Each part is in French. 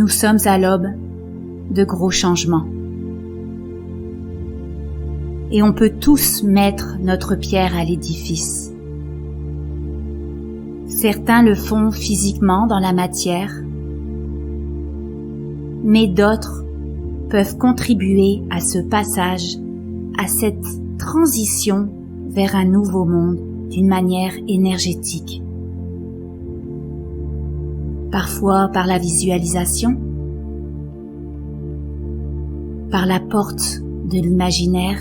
Nous sommes à l'aube de gros changements. Et on peut tous mettre notre pierre à l'édifice. Certains le font physiquement dans la matière, mais d'autres peuvent contribuer à ce passage, à cette transition vers un nouveau monde d'une manière énergétique. Parfois par la visualisation, par la porte de l'imaginaire,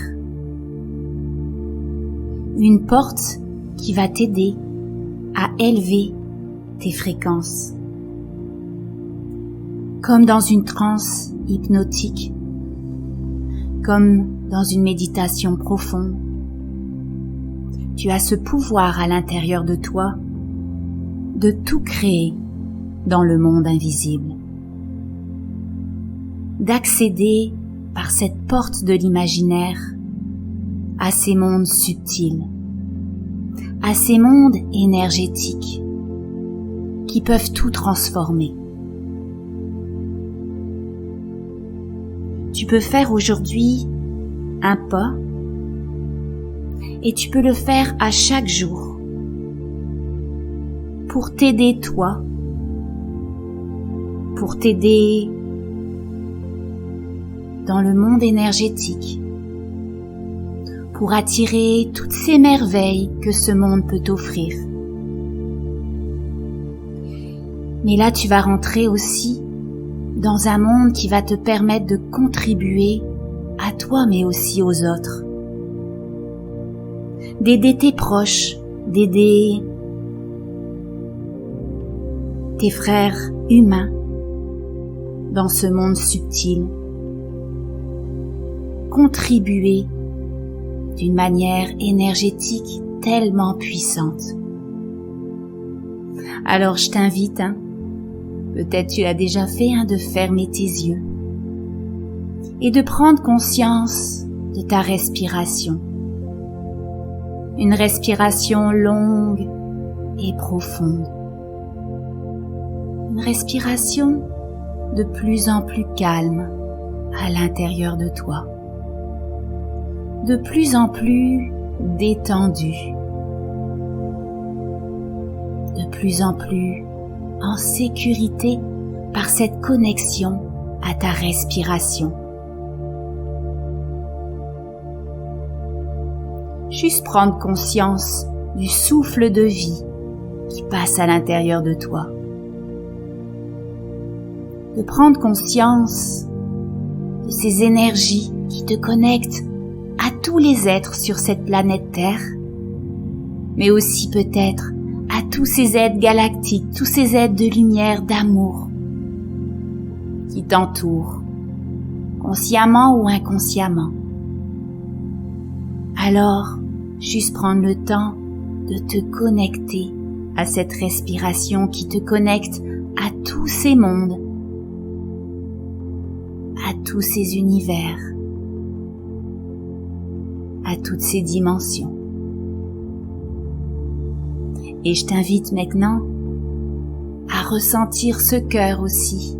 une porte qui va t'aider à élever tes fréquences. Comme dans une transe hypnotique, comme dans une méditation profonde, tu as ce pouvoir à l'intérieur de toi de tout créer dans le monde invisible, d'accéder par cette porte de l'imaginaire à ces mondes subtils, à ces mondes énergétiques qui peuvent tout transformer. Tu peux faire aujourd'hui un pas et tu peux le faire à chaque jour pour t'aider toi, pour t'aider dans le monde énergétique, pour attirer toutes ces merveilles que ce monde peut t'offrir. Mais là, tu vas rentrer aussi dans un monde qui va te permettre de contribuer à toi, mais aussi aux autres. D'aider tes proches, d'aider tes frères humains dans ce monde subtil. Contribuer d'une manière énergétique tellement puissante. Alors je t'invite, peut-être tu l'as déjà fait, de fermer tes yeux et de prendre conscience de ta respiration. Une respiration longue et profonde. Une respiration de plus en plus calme à l'intérieur de toi. De plus en plus détendue. De plus en plus en sécurité par cette connexion à ta respiration. Juste prendre conscience du souffle de vie qui passe à l'intérieur de toi. De prendre conscience de ces énergies qui te connectent à tous les êtres sur cette planète Terre, mais aussi peut-être à tous ces êtres galactiques, tous ces êtres de lumière, d'amour qui t'entourent, consciemment ou inconsciemment. Alors, juste prendre le temps de te connecter à cette respiration qui te connecte à tous ces mondes, à tous ces univers, à toutes ces dimensions. Et je t'invite maintenant à ressentir ce cœur aussi,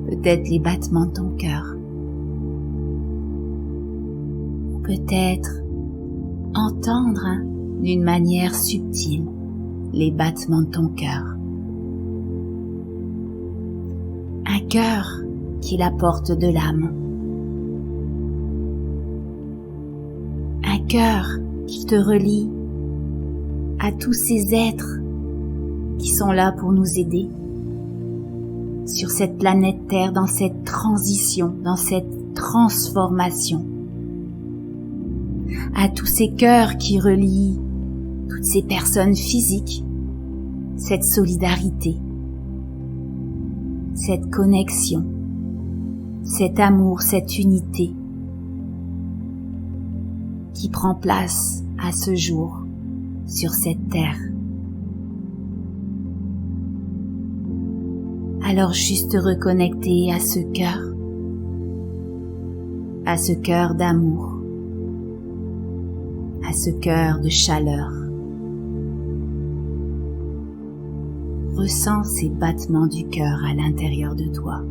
peut-être les battements de ton cœur, ou peut-être entendre d'une manière subtile les battements de ton cœur. Un cœur qui est la porte de l'âme. Un cœur qui te relie à tous ces êtres qui sont là pour nous aider sur cette planète Terre, dans cette transition, dans cette transformation. À tous ces cœurs qui relient toutes ces personnes physiques, cette solidarité, cette connexion, cet amour, cette unité qui prend place à ce jour sur cette terre. Alors juste te reconnecter à ce cœur d'amour, à ce cœur de chaleur. Ressens ces battements du cœur à l'intérieur de toi.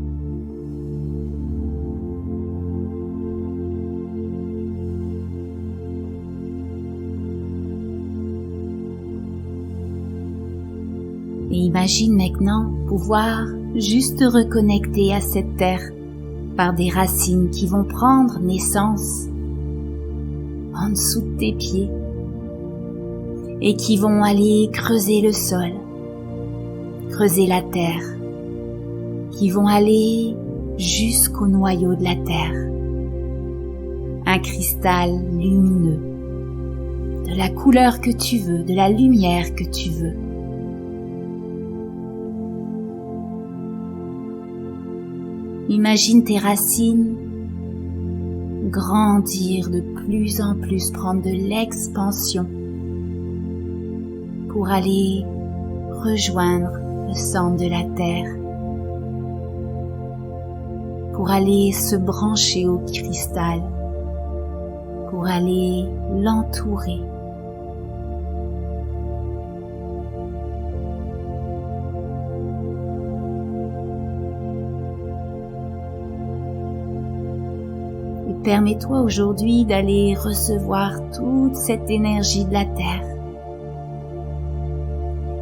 Et imagine maintenant pouvoir juste te reconnecter à cette terre par des racines qui vont prendre naissance en dessous de tes pieds et qui vont aller creuser le sol, creuser la terre, qui vont aller jusqu'au noyau de la terre. Un cristal lumineux, de la couleur que tu veux, de la lumière que tu veux. Imagine tes racines grandir de plus en plus, prendre de l'expansion pour aller rejoindre le centre de la terre, pour aller se brancher au cristal, pour aller l'entourer. Et permets-toi aujourd'hui d'aller recevoir toute cette énergie de la terre.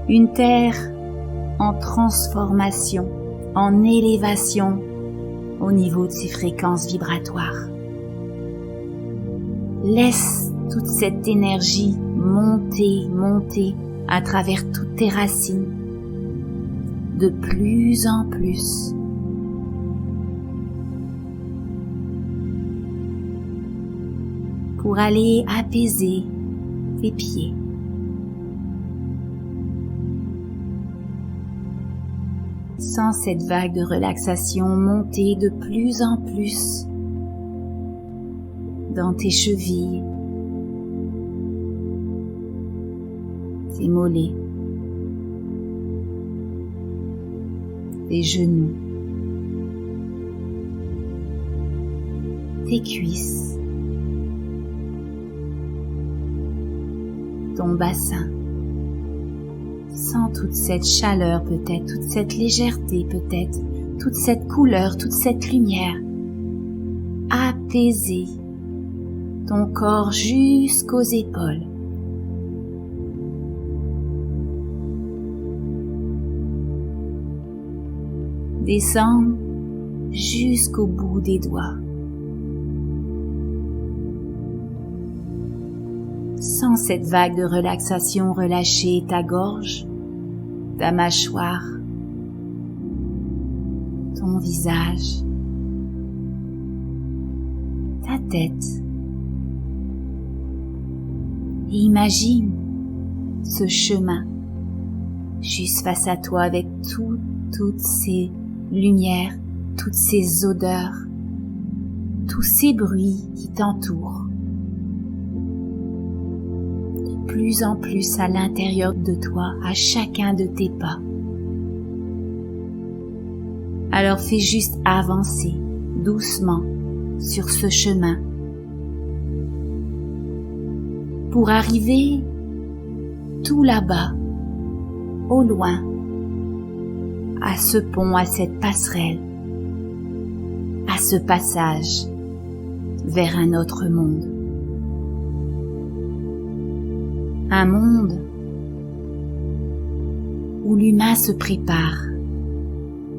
Une terre en transformation, en élévation au niveau de ses fréquences vibratoires. Laisse toute cette énergie monter à travers toutes tes racines, de plus en plus. Pour aller apaiser tes pieds. Sens cette vague de relaxation monter de plus en plus dans tes chevilles, tes mollets, tes genoux, tes cuisses, ton bassin. Sens toute cette chaleur peut-être, toute cette légèreté peut-être, toute cette couleur, toute cette lumière. Apaiser ton corps jusqu'aux épaules. Descendre jusqu'au bout des doigts. Sens cette vague de relaxation relâcher ta gorge, ta mâchoire, ton visage, ta tête. Et imagine ce chemin juste face à toi avec toutes ces lumières, toutes ces odeurs, tous ces bruits qui t'entourent. Plus en plus à l'intérieur de toi, à chacun de tes pas. Alors fais juste avancer doucement sur ce chemin pour arriver tout là-bas, au loin, à ce pont, à cette passerelle, à ce passage vers un autre monde. Un monde où l'humain se prépare.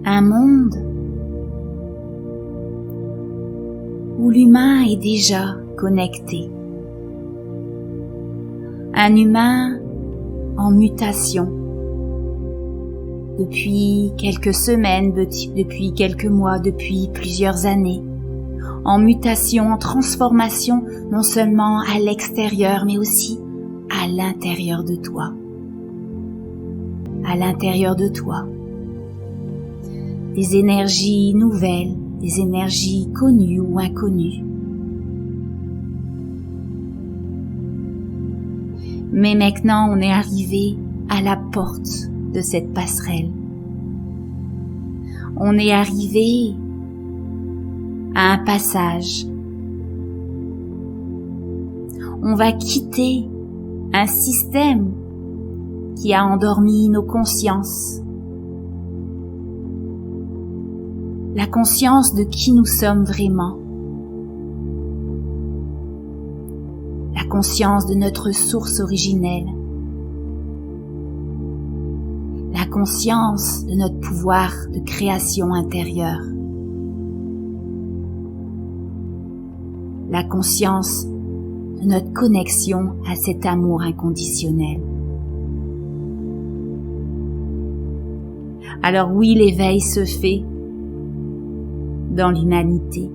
Un monde où l'humain est déjà connecté. Un humain en mutation. Depuis quelques semaines, depuis quelques mois, depuis plusieurs années. En mutation, en transformation, non seulement à l'extérieur, mais aussi à l'intérieur de toi. À l'intérieur de toi. Des énergies nouvelles, des énergies connues ou inconnues. Mais maintenant, on est arrivé à la porte de cette passerelle. On est arrivé à un passage. On va quitter un système qui a endormi nos consciences. La conscience de qui nous sommes vraiment. La conscience de notre source originelle. La conscience de notre pouvoir de création intérieure. La conscience de notre connexion à cet amour inconditionnel. Alors oui, l'éveil se fait dans l'humanité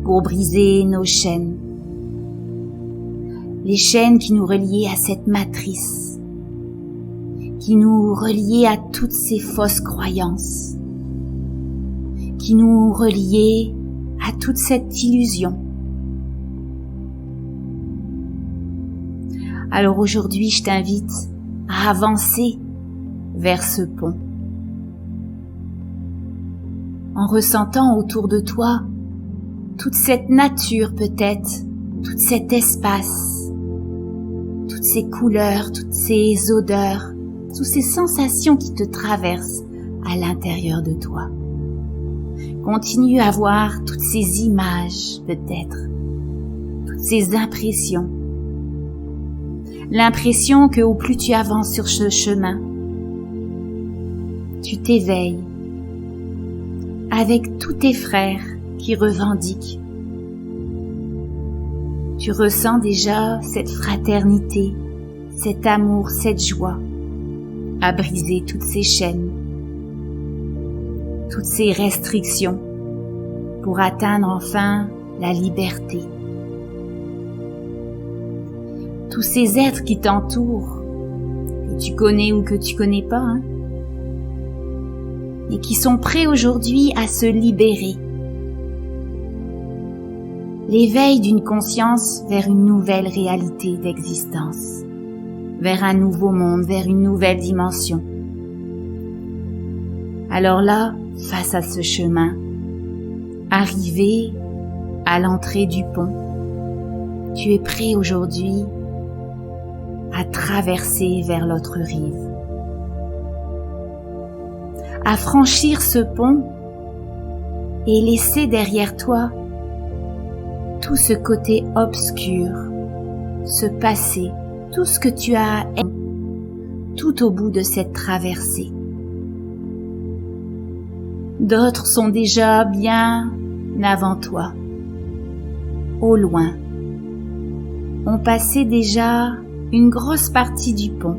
pour briser nos chaînes, les chaînes qui nous reliaient à cette matrice, qui nous reliaient à toutes ces fausses croyances, qui nous reliaient à toute cette illusion. Alors aujourd'hui, je t'invite à avancer vers ce pont, en ressentant autour de toi toute cette nature peut-être, tout cet espace, toutes ces couleurs, toutes ces odeurs, toutes ces sensations qui te traversent à l'intérieur de toi. Continue à voir toutes ces images peut-être, toutes ces impressions. L'impression que au plus tu avances sur ce chemin, tu t'éveilles avec tous tes frères qui revendiquent. Tu ressens déjà cette fraternité, cet amour, cette joie à briser toutes ces chaînes, toutes ces restrictions pour atteindre enfin la liberté. Tous ces êtres qui t'entourent, que tu connais ou que tu connais pas, et qui sont prêts aujourd'hui à se libérer. L'éveil d'une conscience vers une nouvelle réalité d'existence, vers un nouveau monde, vers une nouvelle dimension. Alors là, face à ce chemin, arrivé à l'entrée du pont, tu es prêt aujourd'hui à traverser vers l'autre rive, à franchir ce pont et laisser derrière toi tout ce côté obscur, ce passé, tout ce que tu as tout au bout de cette traversée. D'autres sont déjà bien avant toi, au loin, ont passé déjà une grosse partie du pont.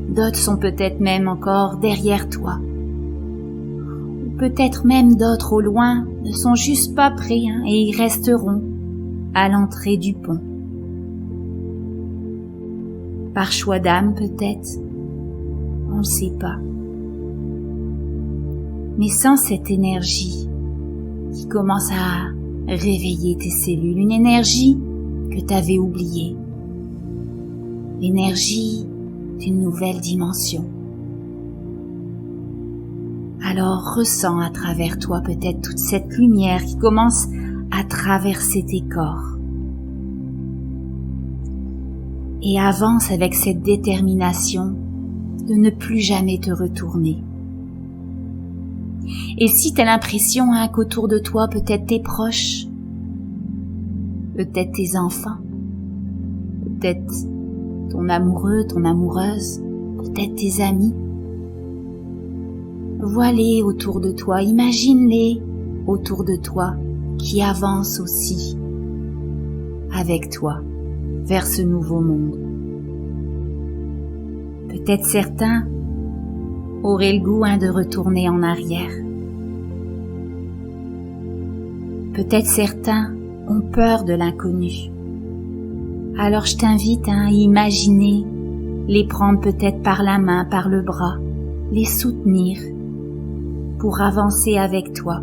D'autres sont peut-être même encore derrière toi. Ou peut-être même d'autres au loin ne sont juste pas prêts et ils resteront à l'entrée du pont. Par choix d'âme peut-être, on ne sait pas. Mais sans cette énergie qui commence à réveiller tes cellules, une énergie que tu avais oubliée, l'énergie d'une nouvelle dimension. Alors ressens à travers toi peut-être toute cette lumière qui commence à traverser tes corps. Et avance avec cette détermination de ne plus jamais te retourner. Et si tu as l'impression qu'autour de toi peut-être tes proches, peut-être tes enfants, peut-être ton amoureux, ton amoureuse, peut-être tes amis, vois-les autour de toi, imagine-les autour de toi qui avancent aussi avec toi vers ce nouveau monde. Peut-être certains auraient le goût de retourner en arrière. Peut-être certains ont peur de l'inconnu. Alors je t'invite à imaginer, les prendre peut-être par la main, par le bras, les soutenir pour avancer avec toi,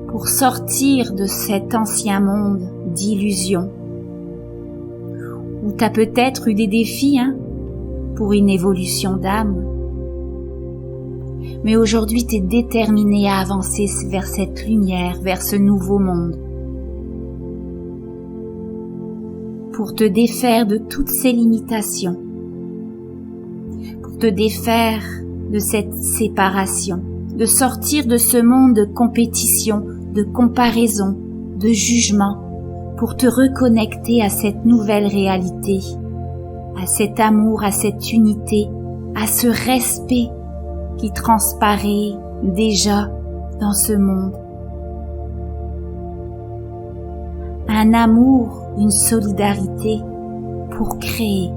pour sortir de cet ancien monde d'illusions où tu as peut-être eu des défis pour une évolution d'âme. Mais aujourd'hui, tu es déterminé à avancer vers cette lumière, vers ce nouveau monde. Pour te défaire de toutes ces limitations. Pour te défaire de cette séparation. De sortir de ce monde de compétition, de comparaison, de jugement. Pour te reconnecter à cette nouvelle réalité. à cet amour, à cette unité, à ce respect qui transparaît déjà dans ce monde. Un amour, une solidarité pour créer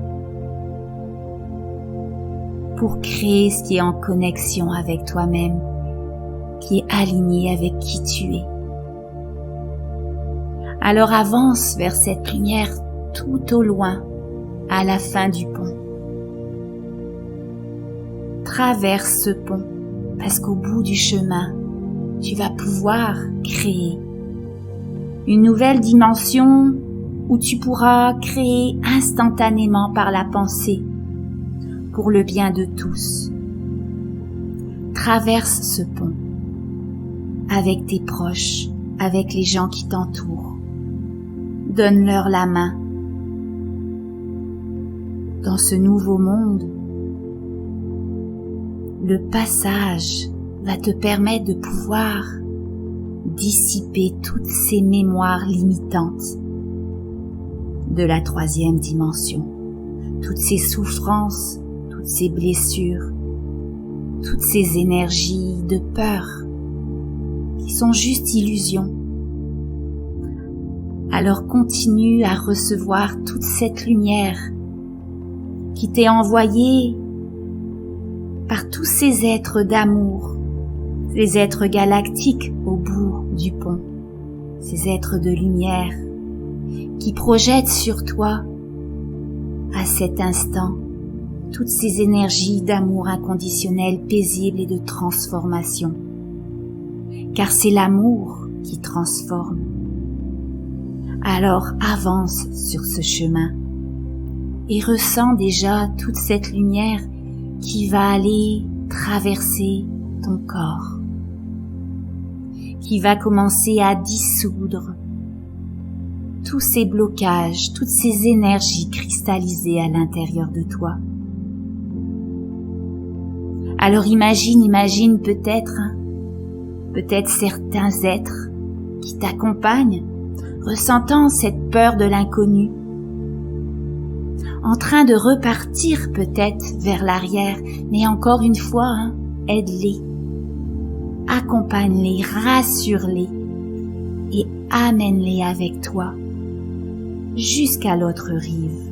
ce qui est en connexion avec toi-même, qui est aligné avec qui tu es. Alors avance vers cette lumière tout au loin, à la fin du pont. Traverse ce pont, parce qu'au bout du chemin, tu vas pouvoir créer une nouvelle dimension où tu pourras créer instantanément par la pensée, pour le bien de tous. Traverse ce pont avec tes proches, avec les gens qui t'entourent. Donne-leur la main. Dans ce nouveau monde, le passage va te permettre de pouvoir dissiper toutes ces mémoires limitantes de la 3e dimension, toutes ces souffrances, toutes ces blessures, toutes ces énergies de peur qui sont juste illusions. Alors continue à recevoir toute cette lumière qui t'est envoyée par tous ces êtres d'amour, ces êtres galactiques au bout du pont, ces êtres de lumière qui projettent sur toi à cet instant toutes ces énergies d'amour inconditionnel, paisible et de transformation. Car c'est l'amour qui transforme. Alors avance sur ce chemin et ressens déjà toute cette lumière qui va aller traverser ton corps, qui va commencer à dissoudre tous ces blocages, toutes ces énergies cristallisées à l'intérieur de toi. Alors imagine peut-être certains êtres qui t'accompagnent, ressentant cette peur de l'inconnu, en train de repartir peut-être vers l'arrière, mais encore une fois, aide-les, accompagne-les, rassure-les et amène-les avec toi jusqu'à l'autre rive.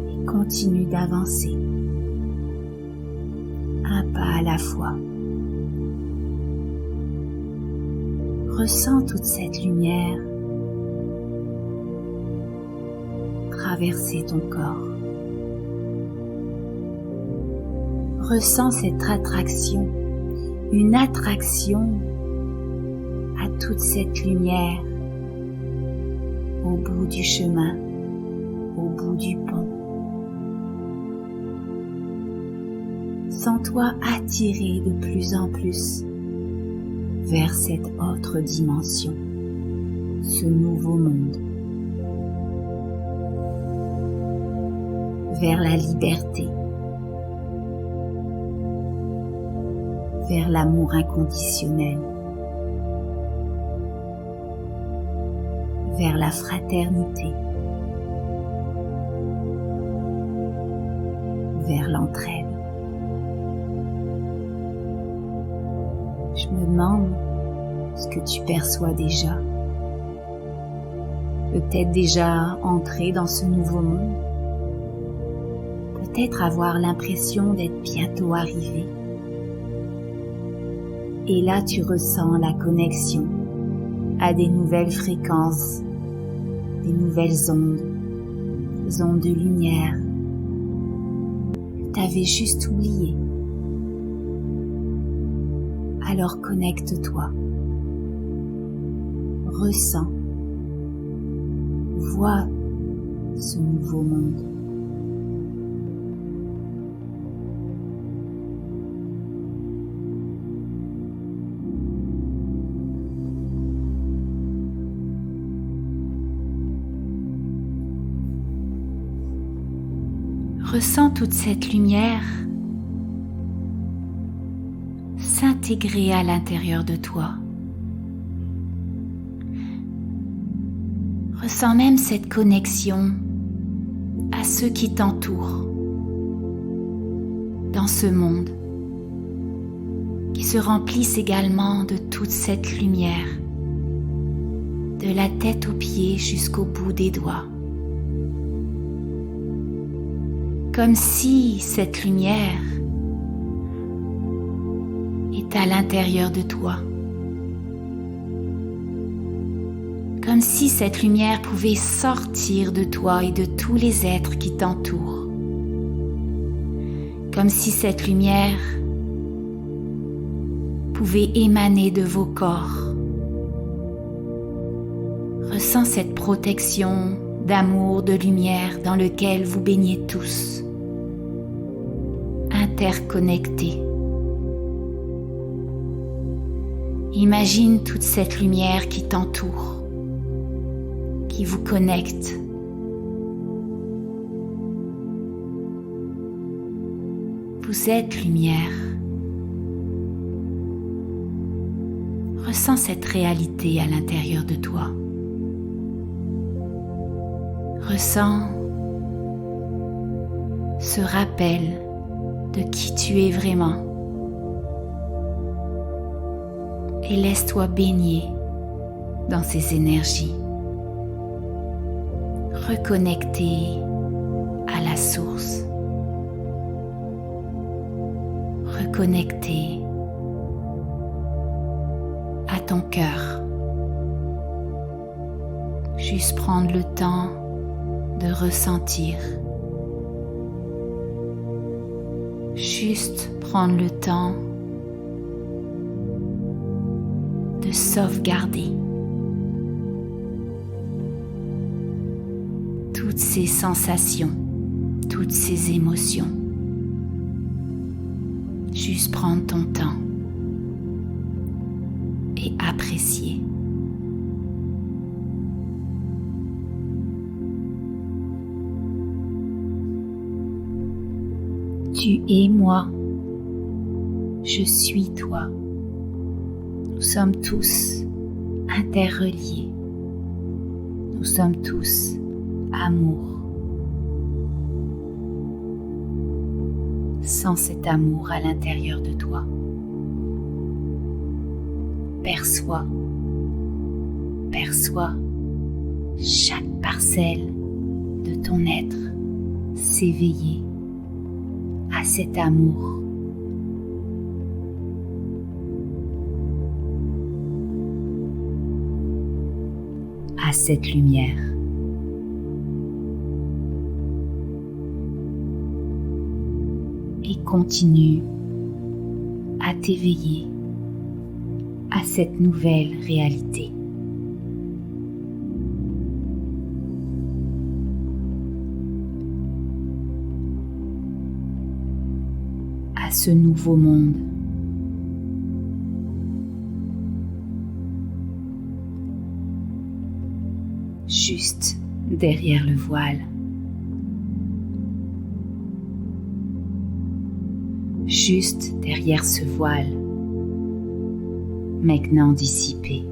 Et continue d'avancer, un pas à la fois. Ressens toute cette lumière traverser ton corps. Ressens cette attraction, une attraction à toute cette lumière au bout du chemin, au bout du pont. Sens-toi attiré de plus en plus vers cette autre dimension, ce nouveau monde, vers la liberté, vers l'amour inconditionnel, vers la fraternité, vers l'entraide. Je me demande ce que tu perçois déjà. Peut-être déjà entré dans ce nouveau monde. Peut-être avoir l'impression d'être bientôt arrivé. Et là, tu ressens la connexion à des nouvelles fréquences, des nouvelles ondes de lumière que tu avais juste oubliées. Alors connecte-toi, ressens, vois ce nouveau monde. Ressens toute cette lumière s'intégrer à l'intérieur de toi. Ressens même cette connexion à ceux qui t'entourent dans ce monde, qui se remplissent également de toute cette lumière, de la tête aux pieds jusqu'au bout des doigts. Comme si cette lumière est à l'intérieur de toi. Comme si cette lumière pouvait sortir de toi et de tous les êtres qui t'entourent. Comme si cette lumière pouvait émaner de vos corps. Ressens cette protection d'amour, de lumière dans lequel vous baignez tous, interconnectés. Imagine toute cette lumière qui t'entoure, qui vous connecte. Vous êtes lumière. Ressens cette réalité à l'intérieur de toi. Ressens ce rappel de qui tu es vraiment et laisse-toi baigner dans ces énergies. Reconnecter à la source. Reconnecter à ton cœur. Juste prendre le temps de ressentir. Juste prendre le temps de sauvegarder toutes ces sensations, toutes ces émotions. Juste prendre ton temps et apprécier. Tu es moi, je suis toi. Nous sommes tous interreliés. Nous sommes tous amour. Sens cet amour à l'intérieur de toi. Perçois chaque parcelle de ton être s'éveiller à cet amour. À cette lumière. Et continue à t'éveiller à cette nouvelle réalité. À ce nouveau monde. Juste derrière le voile. Juste derrière ce voile, maintenant dissipé.